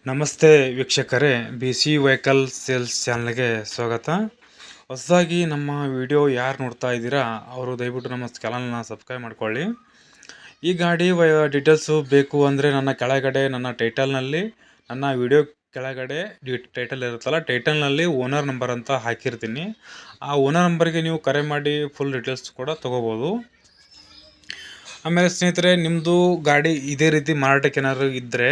ನಮಸ್ತೆ ವೀಕ್ಷಕರೇ, B C vehicle sales ಚಾನಲ್ಗೆ ಸ್ವಾಗತ. ಹೊಸದಾಗಿ ನಮ್ಮ ವಿಡಿಯೋ ಯಾರು ನೋಡ್ತಾ ಇದ್ದೀರಾ ಅವರು ದಯವಿಟ್ಟು ನಮ್ಮ ಚಾನಲ್ನ ಸಬ್ಸ್ಕ್ರೈಬ್ ಮಾಡ್ಕೊಳ್ಳಿ. ಈ ಗಾಡಿ ಡೀಟೇಲ್ಸು ಬೇಕು ಅಂದರೆ ನನ್ನ ಕೆಳಗಡೆ ನನ್ನ ಟೈಟಲ್ನಲ್ಲಿ ನನ್ನ ವಿಡಿಯೋ ಕೆಳಗಡೆ ಟೈಟಲ್ ಇರುತ್ತಲ್ಲ, ಟೈಟಲ್ನಲ್ಲಿ ಓನರ್ ನಂಬರ್ ಅಂತ ಹಾಕಿರ್ತೀನಿ. ಆ ಓನರ್ ನಂಬರ್ಗೆ ನೀವು ಕರೆ ಮಾಡಿ ಫುಲ್ ಡೀಟೇಲ್ಸ್ ಕೂಡ ತೊಗೋಬೋದು. ಆಮೇಲೆ ಸ್ನೇಹಿತರೆ, ನಿಮ್ಮದು ಗಾಡಿ ಇದೇ ರೀತಿ ಮಾರಾಟಕ್ಕೆ ಏನಾದ್ರು ಇದ್ದರೆ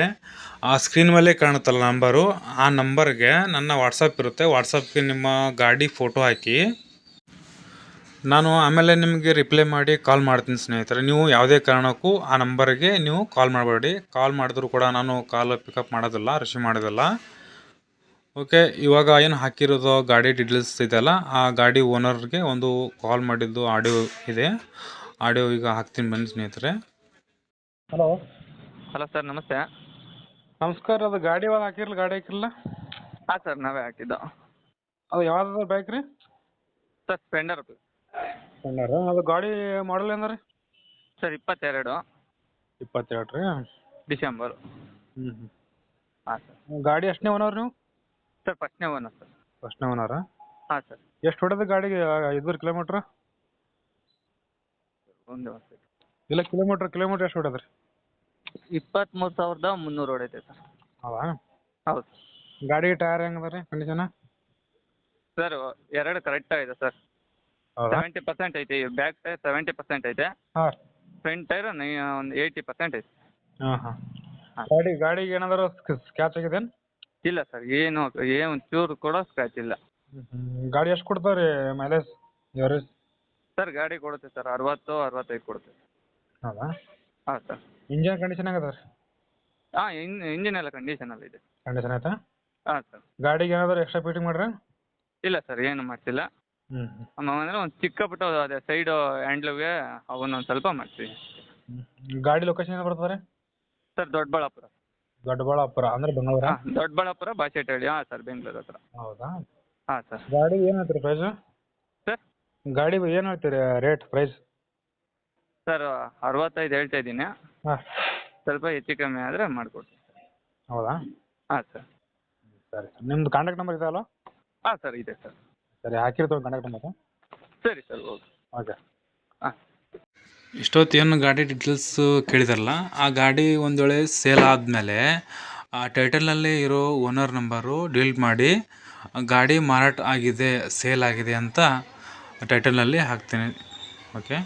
ಆ ಸ್ಕ್ರೀನ್ ಮೇಲೆ ಕಾಣುತ್ತಲ್ಲ ನಂಬರು, ಆ ನಂಬರ್ಗೆ ನನ್ನ ವಾಟ್ಸಪ್ ಇರುತ್ತೆ. ವಾಟ್ಸಪ್ಗೆ ನಿಮ್ಮ ಗಾಡಿ ಫೋಟೋ ಹಾಕಿ ನಾನು ಆಮೇಲೆ ನಿಮಗೆ ರಿಪ್ಲೈ ಮಾಡಿ ಕಾಲ್ ಮಾಡ್ತೀನಿ ಸ್ನೇಹಿತರೆ. ನೀವು ಯಾವುದೇ ಕಾರಣಕ್ಕೂ ಆ ನಂಬರ್ಗೆ ನೀವು ಕಾಲ್ ಮಾಡಬೇಡಿ. ಕಾಲ್ ಮಾಡಿದ್ರು ಕೂಡ ನಾನು ಕಾಲ್ ಪಿಕಪ್ ಮಾಡೋದಿಲ್ಲ, ರಿಸೀವ್ ಮಾಡೋದಿಲ್ಲ. ಓಕೆ, ಇವಾಗ ಏನು ಹಾಕಿರೋದು ಗಾಡಿ ಡೀಟೇಲ್ಸ್ ಇದೆಯಲ್ಲ, ಆ ಗಾಡಿ ಓನರ್ಗೆ ಒಂದು ಕಾಲ್ ಮಾಡಿದ್ದು ಆಡಿಯೋ ಇದೆ. ಆಡಿಯೋ ಈಗ ಹಾಕ್ತೀನಿ ಬನ್ನಿ ಸ್ನೇಹಿತರೆ. ಹಲೋ ಹಲೋ ಸರ್, ನಮಸ್ತೆ. ನಮಸ್ಕಾರ. ಅದು ಗಾಡಿ ಯಾವಾಗ ಹಾಕಿರಲ್ಲ, ಗಾಡಿ ಹಾಕಿರಲ್ಲ? ಹಾಂ ಸರ್, ನಾವೇ ಹಾಕಿದ್ದು. ಅದು ಯಾವ್ದು ಬೈಕ್ ರೀ? Sir Splendor. ಅದು ಗಾಡಿ ಮಾಡಲ್ ಏನರಿ? ಸರ್ 22 ರೀ? ಡಿಸೆಂಬರು. ಹಾಂ ಸರ್. ಗಾಡಿ ಎಷ್ಟನೇ ಓನರ್ ನೀವು? ಸರ್ ಫಸ್ಟ್ನೇ ಓನರ್ ಸರ್. ಫಸ್ಟ್ನೇ ಓನರಾ? ಹಾಂ ಸರ್. ಎಷ್ಟು ಹೊಡೆದ ಗಾಡಿಗೆ 500 ಕಿಲೋಮೀಟ್ರ್? ಒಂದು ವರ್ಷ ಇಲ್ಲ, ಕಿಲೋಮೀಟ್ರ್ ಎಷ್ಟು ಹೊಡೆದ್ರಿ? 23,300 ಹೊಡೈತೆ ಸರ್. ಹೌದಾ? ಹೌದು. ಗಾಡಿ ಟೈರ್ ಹೆಂಗದ ರೀ ಕಂಡೀಷನ್? ಸರ್ ಎರಡು ಕರೆಕ್ಟ್ ಆಗಿದೆ ಸರ್. ಹೌದಾ? 70% ಐತೆ. ಬ್ಯಾಕ್ ಟೈರ್ 70% ಐತೆ. ಹಾಂ. ಫ್ರಂಟ್ ಟೈರ್ ಒಂದು 80% ಐತೆ. ಹಾಂ ಹಾಂ. ಹಾಂ. ಗಾಡಿಗೆ ಏನಾದರೂ ಸ್ಕ್ಯಾಚ್ ಆಗಿದೆ? ಇಲ್ಲ ಸರ್, ಏನು ಚೂರು ಕೂಡ ಸ್ಕ್ರ್ಯಾಚ್ ಇಲ್ಲ. ಗಾಡಿ ಎಷ್ಟು ಕೊಡ್ತಾವೆ ರೀ ಮೈಲೇಜ್, ಎವರೇಜ್? ಸರ್ ಗಾಡಿ ಕೊಡುತ್ತೆ ಸರ್ 60-65 ಕೊಡುತ್ತೆ. ಹೌದಾ? ಹಾಂ ಸರ್. ಇಂಜನ್ ಕಂಡೀಷನ್ ಹೆಂಗದ ರೀ? ಹಾಂ, ಇಂಜಿನ್ ಎಲ್ಲ ಕಂಡೀಷನಲ್ಲಿ ಇದೆ. ಕಂಡೀಷನ್ ಆಯ್ತಾ? ಹಾಂ ಸರ್. ಗಾಡಿಗೆ ಏನಾದರೂ ಎಕ್ಸ್ಟ್ರಾ ಫಿಟ್ಟಿಂಗ್ ಮಾಡ್ರಿ? ಇಲ್ಲ ಸರ್, ಏನು ಮಾಡ್ತಿಲ್ಲ. ಆಮೇಲೆ ಒಂದು ಚಿಕ್ಕ ಪುಟ್ಟ ಅದೇ ಸೈಡು ಹ್ಯಾಂಡ್ಲಿಗೆ ಅವನ್ನೊಂದು ಸ್ವಲ್ಪ ಮಾಡ್ತೀವಿ. ಗಾಡಿ ಲೊಕೇಶನ್ ಏನು ಬರ್ತದೆ ರೀ? ಸರ್ ದೊಡ್ಡಬಳ್ಳಾಪುರ. ದೊಡ್ಡಬಳ್ಳಾಪುರ ಅಂದರೆ ಬೆಂಗಳೂರಾ? ಹಾಂ, ದೊಡ್ಡಬಳ್ಳಾಪುರ ಬಾಚೇಟಹಳ್ಳಿ. ಹಾಂ ಸರ್, ಬೆಂಗಳೂರು ಹತ್ರ. ಹೌದಾ? ಹಾಂ ಸರ್. ಗಾಡಿ ಏನು ಹೇಳ್ತೀರಿ ಪ್ರೈಸು? ಸರ್ ಗಾಡಿ ಏನು ಹೇಳ್ತೀರಿ ರೇಟ್ ಪ್ರೈಸ್? ಸರ್ 65 ಹೇಳ್ತಾ ಇದ್ದೀನಿ. ಹಾಂ. ಸ್ವಲ್ಪ ಹೆಚ್ಚು ಕಮ್ಮಿ ಆದರೆ ಮಾಡಿಕೊಡ್ತೀನಿ. ಹೌದಾ? ಹಾಂ ಸರ್. ಸರಿ ಸರ್. ನಿಮ್ಮದು ಕಾಂಟ್ಯಾಕ್ಟ್ ನಂಬರ್ ಇದೆಯಲ್ಲ? ಹಾಂ ಸರ್, ಇದೆ ಸರ್. ಸರಿ, ಹಾಕಿರ್ತೀವಿ ಕಾಂಟ್ಯಾಕ್ಟ್ ನಂಬರು. ಸರಿ ಸರ್, ಓಕೆ. ಓಕೆ. ಹಾಂ. ಇಷ್ಟೊತ್ತೇನು ಗಾಡಿ ಡೀಟೇಲ್ಸು ಕೇಳಿದಾರಲ್ಲ, ಆ ಗಾಡಿ ಒಂದು ವೇಳೆ ಸೇಲ್ ಆದಮೇಲೆ ಆ ಟೈಟಲ್ನಲ್ಲಿ ಇರೋ ಓನರ್ ನಂಬರು ಡಿಲೀಟ್ ಮಾಡಿ ಗಾಡಿ ಮಾರಾಟ ಆಗಿದೆ, ಸೇಲ್ ಆಗಿದೆ ಅಂತ ಟೈಟಲ್ನಲ್ಲಿ ಹಾಕ್ತೀನಿ. ಓಕೆ.